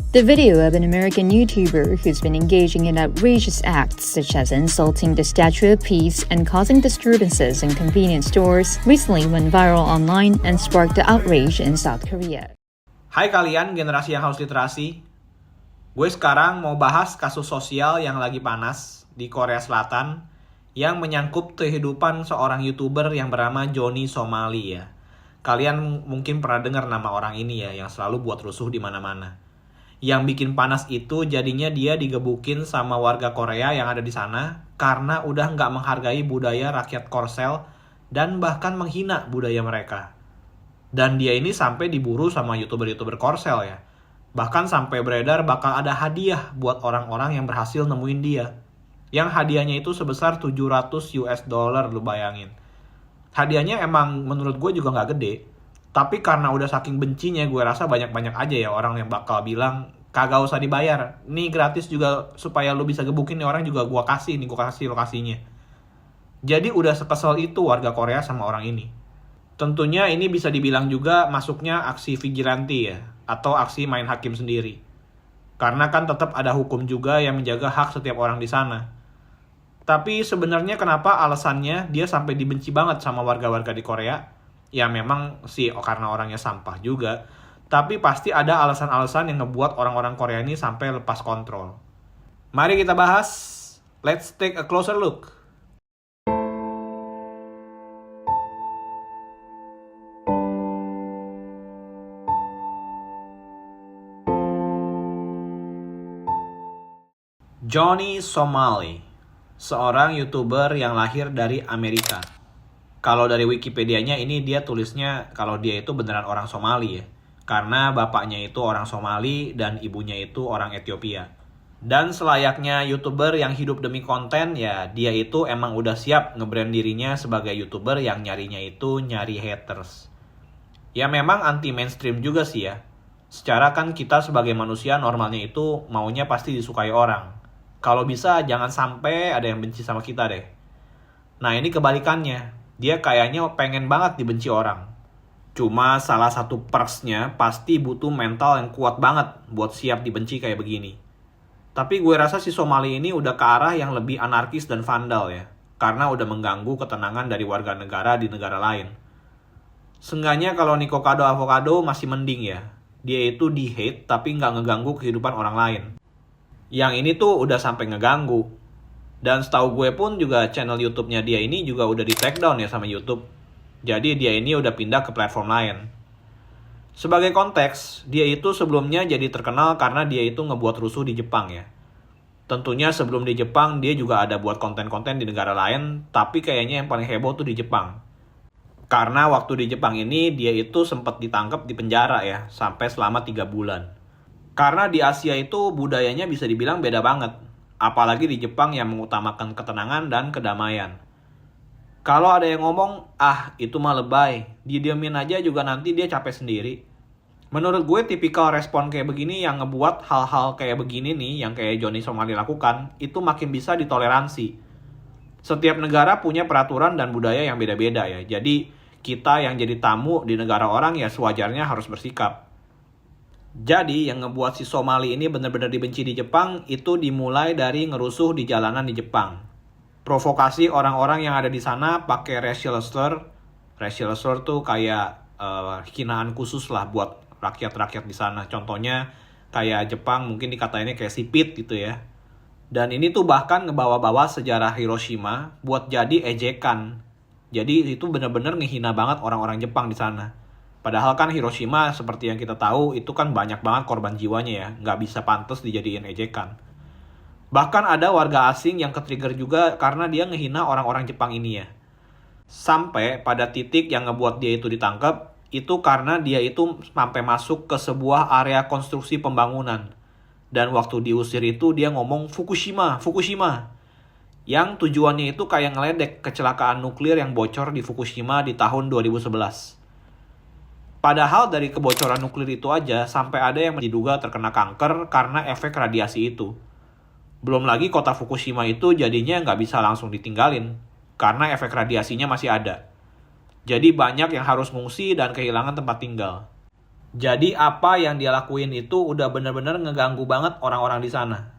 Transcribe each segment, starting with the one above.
The video of an American YouTuber who's been engaging in outrageous acts such as insulting the Statue of Peace and causing disturbances in convenience stores recently went viral online and sparked the outrage in South Korea. Hai kalian generasi yang haus literasi. Gue sekarang mau bahas kasus sosial yang lagi panas di Korea Selatan yang menyangkut kehidupan seorang YouTuber yang bernama Johnny Somali ya. Kalian mungkin pernah dengar nama orang ini ya, yang selalu buat rusuh di mana-mana. Yang bikin panas itu jadinya dia digebukin sama warga Korea yang ada di sana karena udah nggak menghargai budaya rakyat Korsel dan bahkan menghina budaya mereka. Dan dia ini sampai diburu sama YouTuber-YouTuber Korsel ya. Bahkan sampai beredar bakal ada hadiah buat orang-orang yang berhasil nemuin dia. Yang hadiahnya itu sebesar 700 US dollar, lu bayangin. Hadiahnya emang menurut gue juga nggak gede. Tapi karena udah saking bencinya, gue rasa banyak-banyak aja ya orang yang bakal bilang, kagak usah dibayar. Nih gratis juga supaya lu bisa gebukin nih orang juga gue kasih lokasinya. Jadi udah sekesel itu warga Korea sama orang ini. Tentunya ini bisa dibilang juga masuknya aksi vigilante ya, atau aksi main hakim sendiri. Karena kan tetap ada hukum juga yang menjaga hak setiap orang di sana. Tapi sebenarnya kenapa alasannya dia sampai dibenci banget sama warga-warga di Korea? Ya memang sih karena orangnya sampah juga. Tapi pasti ada alasan-alasan yang ngebuat orang-orang Korea ini sampai lepas kontrol. Mari kita bahas. Let's take a closer look. Johnny Somali, seorang YouTuber yang lahir dari Amerika. Kalau dari Wikipedia-nya ini dia tulisnya kalau dia itu beneran orang Somali ya. Karena bapaknya itu orang Somali dan ibunya itu orang Ethiopia. Dan selayaknya YouTuber yang hidup demi konten ya, dia itu emang udah siap nge-brand dirinya sebagai YouTuber yang nyarinya itu nyari haters. Ya memang anti mainstream juga sih ya. Secara kan kita sebagai manusia normalnya itu maunya pasti disukai orang. Kalau bisa jangan sampai ada yang benci sama kita deh. Nah ini kebalikannya. Dia kayaknya pengen banget dibenci orang. Cuma salah satu perksnya pasti butuh mental yang kuat banget buat siap dibenci kayak begini. Tapi gue rasa si Somali ini udah ke arah yang lebih anarkis dan vandal ya. Karena udah mengganggu ketenangan dari warga negara di negara lain. Seenggaknya kalau Nico Kado Avocado masih mending ya. Dia itu di-hate tapi nggak ngeganggu kehidupan orang lain. Yang ini tuh udah sampai ngeganggu. Dan setahu gue pun juga channel YouTube-nya dia ini juga udah di take down ya sama YouTube. Jadi dia ini udah pindah ke platform lain. Sebagai konteks, dia itu sebelumnya jadi terkenal karena dia itu ngebuat rusuh di Jepang ya. Tentunya sebelum di Jepang dia juga ada buat konten-konten di negara lain, tapi kayaknya yang paling heboh tuh di Jepang. Karena waktu di Jepang ini dia itu sempat ditangkap di penjara ya, sampai selama 3 bulan. Karena di Asia itu budayanya bisa dibilang beda banget. Apalagi di Jepang yang mengutamakan ketenangan dan kedamaian. Kalau ada yang ngomong, itu mah lebay, didiamin aja juga nanti dia capek sendiri. Menurut gue tipikal respon kayak begini yang ngebuat hal-hal kayak begini nih, yang kayak Johnny Somali lakukan, itu makin bisa ditoleransi. Setiap negara punya peraturan dan budaya yang beda-beda ya. Jadi kita yang jadi tamu di negara orang ya sewajarnya harus bersikap. Jadi yang ngebuat si Somali ini benar-benar dibenci di Jepang itu dimulai dari ngerusuh di jalanan di Jepang. Provokasi orang-orang yang ada di sana pakai racial slur. Racial slur tuh kayak hinaan khusus lah buat rakyat-rakyat di sana. Contohnya kayak Jepang mungkin dikatainnya kayak sipit gitu ya. Dan ini tuh bahkan ngebawa-bawa sejarah Hiroshima buat jadi ejekan. Jadi itu benar-benar ngehina banget orang-orang Jepang di sana. Padahal kan Hiroshima seperti yang kita tahu itu kan banyak banget korban jiwanya ya. Nggak bisa pantas dijadiin ejekan. Bahkan ada warga asing yang ketrigger juga karena dia ngehina orang-orang Jepang ini ya. Sampai pada titik yang ngebuat dia itu ditangkap, itu karena dia itu sampai masuk ke sebuah area konstruksi pembangunan. Dan waktu diusir itu dia ngomong Fukushima, Fukushima. Yang tujuannya itu kayak ngeledek kecelakaan nuklir yang bocor di Fukushima di tahun 2011. Padahal dari kebocoran nuklir itu aja sampai ada yang diduga terkena kanker karena efek radiasi itu. Belum lagi kota Fukushima itu jadinya nggak bisa langsung ditinggalin karena efek radiasinya masih ada. Jadi banyak yang harus ngungsi dan kehilangan tempat tinggal. Jadi apa yang dia lakuin itu udah bener-bener ngeganggu banget orang-orang di sana.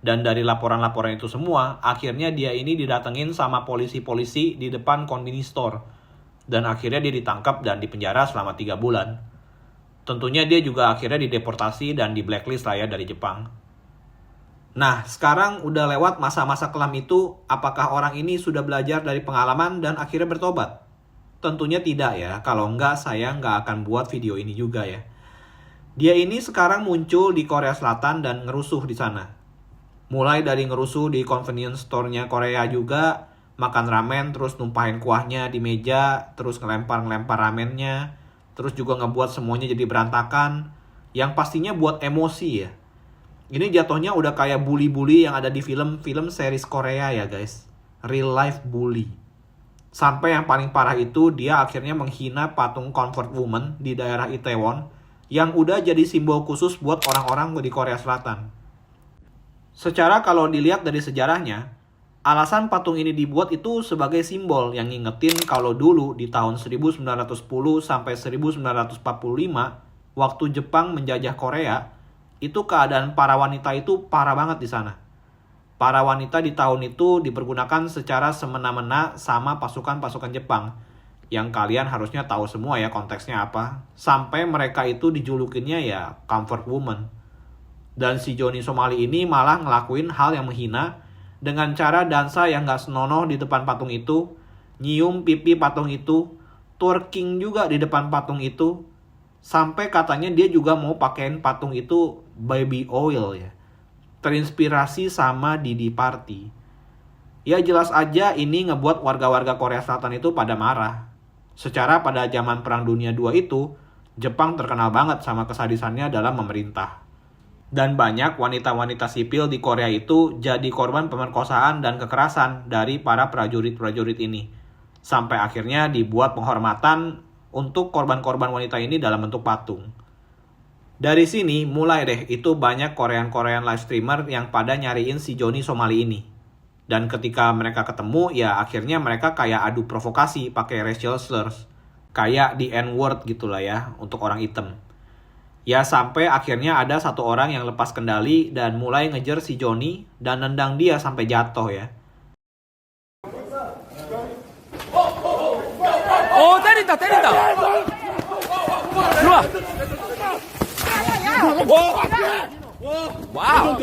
Dan dari laporan-laporan itu semua, akhirnya dia ini didatengin sama polisi-polisi di depan convenience store. Dan akhirnya dia ditangkap dan dipenjara selama 3 bulan. Tentunya dia juga akhirnya dideportasi dan di blacklist lah ya dari Jepang. Nah, sekarang udah lewat masa-masa kelam itu, apakah orang ini sudah belajar dari pengalaman dan akhirnya bertobat? Tentunya tidak ya, kalau enggak saya nggak akan buat video ini juga ya. Dia ini sekarang muncul di Korea Selatan dan ngerusuh di sana. Mulai dari ngerusuh di convenience store-nya Korea juga, makan ramen, terus numpahin kuahnya di meja, terus ngelempar-ngelempar ramennya, terus juga ngebuat semuanya jadi berantakan, yang pastinya buat emosi ya. Ini jatuhnya udah kayak bully-bully yang ada di film-film series Korea ya guys. Real life bully. Sampai yang paling parah itu dia akhirnya menghina patung Comfort Woman di daerah Itaewon yang udah jadi simbol khusus buat orang-orang di Korea Selatan. Secara kalau dilihat dari sejarahnya, alasan patung ini dibuat itu sebagai simbol yang ngingetin kalau dulu di tahun 1910 sampai 1945 waktu Jepang menjajah Korea, itu keadaan para wanita itu parah banget di sana. Para wanita di tahun itu dipergunakan secara semena-mena sama pasukan-pasukan Jepang. Yang kalian harusnya tahu semua ya konteksnya apa. Sampai mereka itu dijulukinnya ya comfort woman. Dan si Johnny Somali ini malah ngelakuin hal yang menghina dengan cara dansa yang gak senonoh di depan patung itu, nyium pipi patung itu, twerking juga di depan patung itu, sampai katanya dia juga mau pakein patung itu baby oil ya. Terinspirasi sama Didi Party. Ya jelas aja ini ngebuat warga-warga Korea Selatan itu pada marah. Secara pada zaman Perang Dunia II itu, Jepang terkenal banget sama kesadisannya dalam memerintah. Dan banyak wanita-wanita sipil di Korea itu jadi korban pemerkosaan dan kekerasan dari para prajurit-prajurit ini. Sampai akhirnya dibuat penghormatan untuk korban-korban wanita ini dalam bentuk patung. Dari sini mulai deh itu banyak Korean live streamer yang pada nyariin si Johnny Somali ini. Dan ketika mereka ketemu ya akhirnya mereka kayak adu provokasi pakai racial slurs. Kayak di N-word gitulah ya untuk orang hitam. Ya sampai akhirnya ada satu orang yang lepas kendali dan mulai ngejar si Johnny dan nendang dia sampai jatuh ya. Oh, 때린다. 들어와. 와우.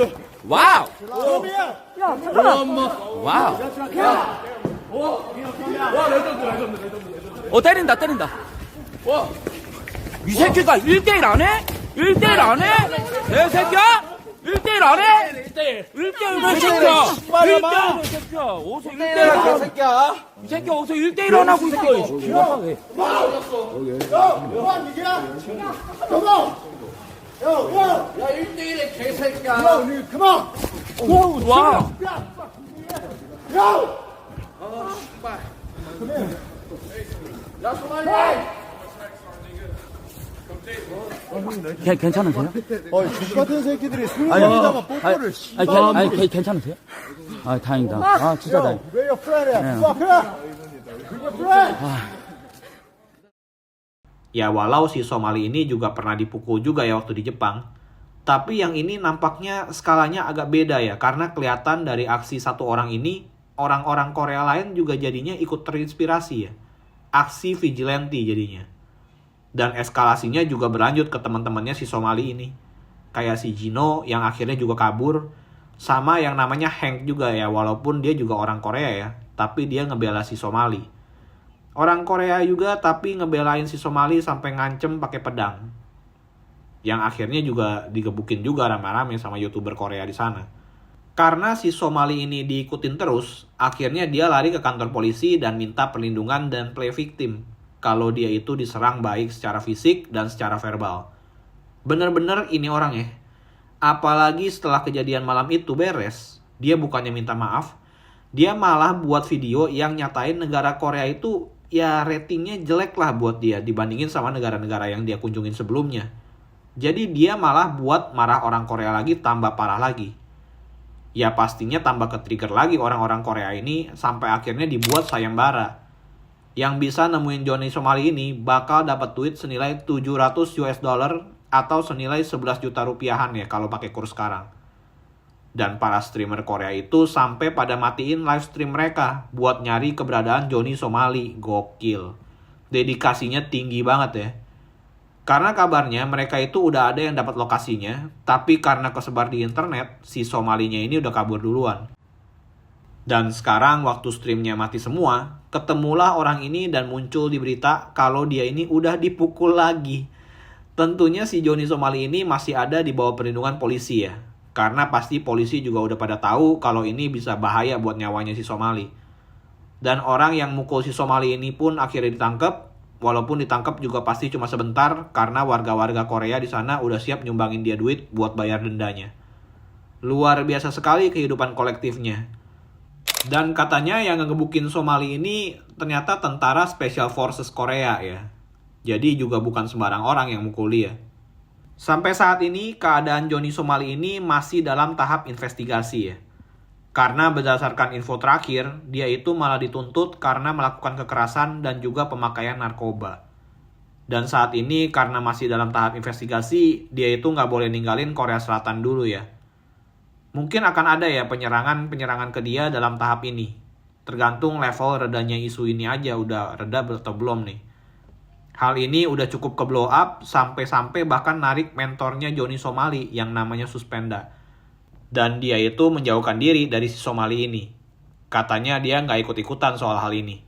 때린다. 이 새끼가 1대1 안 해? 1대1 안 해? 내 새끼야? 1대1 안 해? 1대1 내 새끼야? 1대1 내 새끼야? 어디서 1대1 하냐? 이 새끼 어디서 1대1 안 하고 있어? 야, 1대1의 개새끼야. 야, 니 그만. 와. 야. 씨발. 야, 소말리. 괜찮으세요? 족 같은 새끼들이 술먹이다가 뽀뽀를 괜찮으세요? 다행이다. 진짜 다행. 왜 프라이야? 그래 프라이. Ya walau si Somali ini juga pernah dipukul juga ya waktu di Jepang. Tapi yang ini nampaknya skalanya agak beda ya. Karena kelihatan dari aksi satu orang ini, orang-orang Korea lain juga jadinya ikut terinspirasi ya. Aksi vigilante jadinya. Dan eskalasinya juga berlanjut ke teman-temannya si Somali ini. Kayak si Jino yang akhirnya juga kabur. Sama yang namanya Hank juga ya. Walaupun dia juga orang Korea ya. Tapi dia ngebela si Somali. Orang Korea juga tapi ngebelain si Somali sampai ngancem pakai pedang. Yang akhirnya juga digebukin juga rame-rame sama YouTuber Korea di sana. Karena si Somali ini diikutin terus, akhirnya dia lari ke kantor polisi dan minta perlindungan dan play victim. Kalau dia itu diserang baik secara fisik dan secara verbal. Bener-bener ini orang ya. Apalagi setelah kejadian malam itu beres, dia bukannya minta maaf, dia malah buat video yang nyatain negara Korea itu ya ratingnya jelek lah buat dia dibandingin sama negara-negara yang dia kunjungin sebelumnya. Jadi dia malah buat marah orang Korea lagi tambah parah lagi. Ya pastinya tambah ke trigger lagi orang-orang Korea ini sampai akhirnya dibuat sayembara. Yang bisa nemuin Johnny Somali ini bakal dapat duit senilai 700 US dollar atau senilai 11 juta rupiahan ya kalau pakai kurs sekarang. Dan para streamer Korea itu sampai pada matiin live stream mereka buat nyari keberadaan Johnny Somali. Gokil. Dedikasinya tinggi banget ya. Karena kabarnya mereka itu udah ada yang dapat lokasinya, tapi karena kesebar di internet, si Somalinya ini udah kabur duluan. Dan sekarang waktu streamnya mati semua, ketemulah orang ini dan muncul di berita kalau dia ini udah dipukul lagi. Tentunya si Johnny Somali ini masih ada di bawah perlindungan polisi ya. Karena pasti polisi juga udah pada tahu kalau ini bisa bahaya buat nyawanya si Somali. Dan orang yang mukul si Somali ini pun akhirnya ditangkap. Walaupun ditangkap juga pasti cuma sebentar karena warga-warga Korea di sana udah siap nyumbangin dia duit buat bayar dendanya. Luar biasa sekali kehidupan kolektifnya. Dan katanya yang ngegebukin Somali ini ternyata tentara Special Forces Korea ya. Jadi juga bukan sembarang orang yang mukul dia. Sampai saat ini keadaan Johnny Somali ini masih dalam tahap investigasi ya. Karena berdasarkan info terakhir, dia itu malah dituntut karena melakukan kekerasan dan juga pemakaian narkoba. Dan saat ini karena masih dalam tahap investigasi, dia itu nggak boleh ninggalin Korea Selatan dulu ya. Mungkin akan ada ya penyerangan ke dia dalam tahap ini. Tergantung level redanya isu ini aja udah reda atau belum nih. Hal ini udah cukup ke blow up sampai-sampai bahkan narik mentornya Johnny Somali yang namanya Suspenda. Dan dia itu menjauhkan diri dari si Somali ini. Katanya dia nggak ikut-ikutan soal hal ini.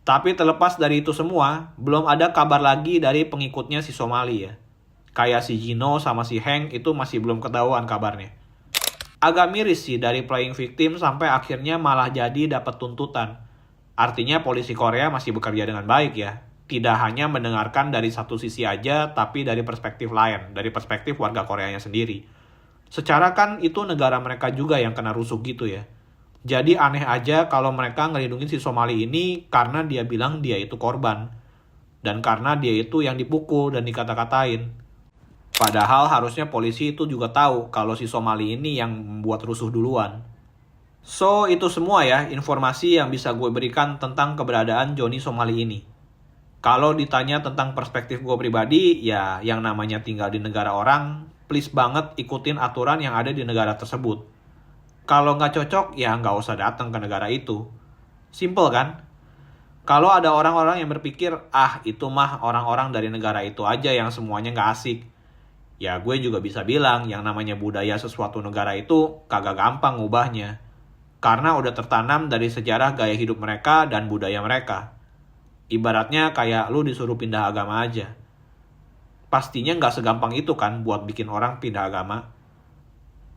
Tapi terlepas dari itu semua, belum ada kabar lagi dari pengikutnya si Somali ya. Kayak si Gino sama si Hank itu masih belum ketahuan kabarnya. Agak miris sih dari playing victim sampai akhirnya malah jadi dapat tuntutan. Artinya polisi Korea masih bekerja dengan baik ya. Tidak hanya mendengarkan dari satu sisi aja, tapi dari perspektif lain, dari perspektif warga Koreanya sendiri. Secara kan itu negara mereka juga yang kena rusuh gitu ya. Jadi aneh aja kalau mereka ngelindungin si Somali ini karena dia bilang dia itu korban. Dan karena dia itu yang dipukul dan dikata-katain. Padahal harusnya polisi itu juga tahu kalau si Somali ini yang membuat rusuh duluan. So itu semua ya informasi yang bisa gue berikan tentang keberadaan Johnny Somali ini. Kalau ditanya tentang perspektif gue pribadi, ya yang namanya tinggal di negara orang, please banget ikutin aturan yang ada di negara tersebut. Kalau nggak cocok, ya nggak usah datang ke negara itu. Simple kan? Kalau ada orang-orang yang berpikir, itu mah orang-orang dari negara itu aja yang semuanya nggak asik. Ya gue juga bisa bilang, yang namanya budaya sesuatu negara itu kagak gampang ngubahnya. Karena udah tertanam dari sejarah gaya hidup mereka dan budaya mereka. Ibaratnya kayak lu disuruh pindah agama aja. Pastinya nggak segampang itu kan buat bikin orang pindah agama.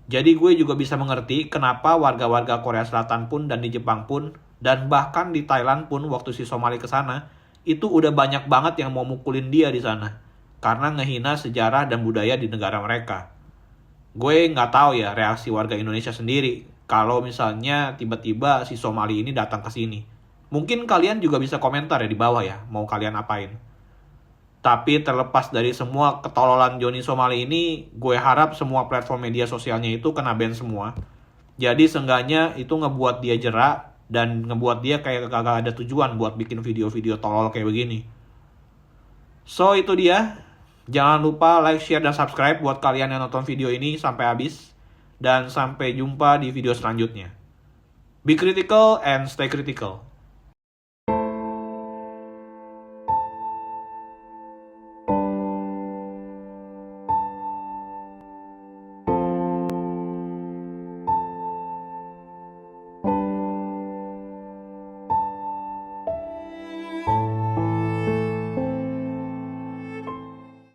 Jadi gue juga bisa mengerti kenapa warga-warga Korea Selatan pun dan di Jepang pun, dan bahkan di Thailand pun waktu si Somali kesana, itu udah banyak banget yang mau mukulin dia di sana. Karena ngehina sejarah dan budaya di negara mereka. Gue nggak tahu ya reaksi warga Indonesia sendiri kalau misalnya tiba-tiba si Somali ini datang ke sini. Mungkin kalian juga bisa komentar ya di bawah ya, mau kalian apain. Tapi terlepas dari semua ketololan Johnny Somali ini, gue harap semua platform media sosialnya itu kena ban semua. Jadi seenggaknya itu ngebuat dia jerak dan ngebuat dia kayak kagak ada tujuan buat bikin video-video tolol kayak begini. So itu dia. Jangan lupa like, share, dan subscribe buat kalian yang nonton video ini sampai habis. Dan sampai jumpa di video selanjutnya. Be critical and stay critical.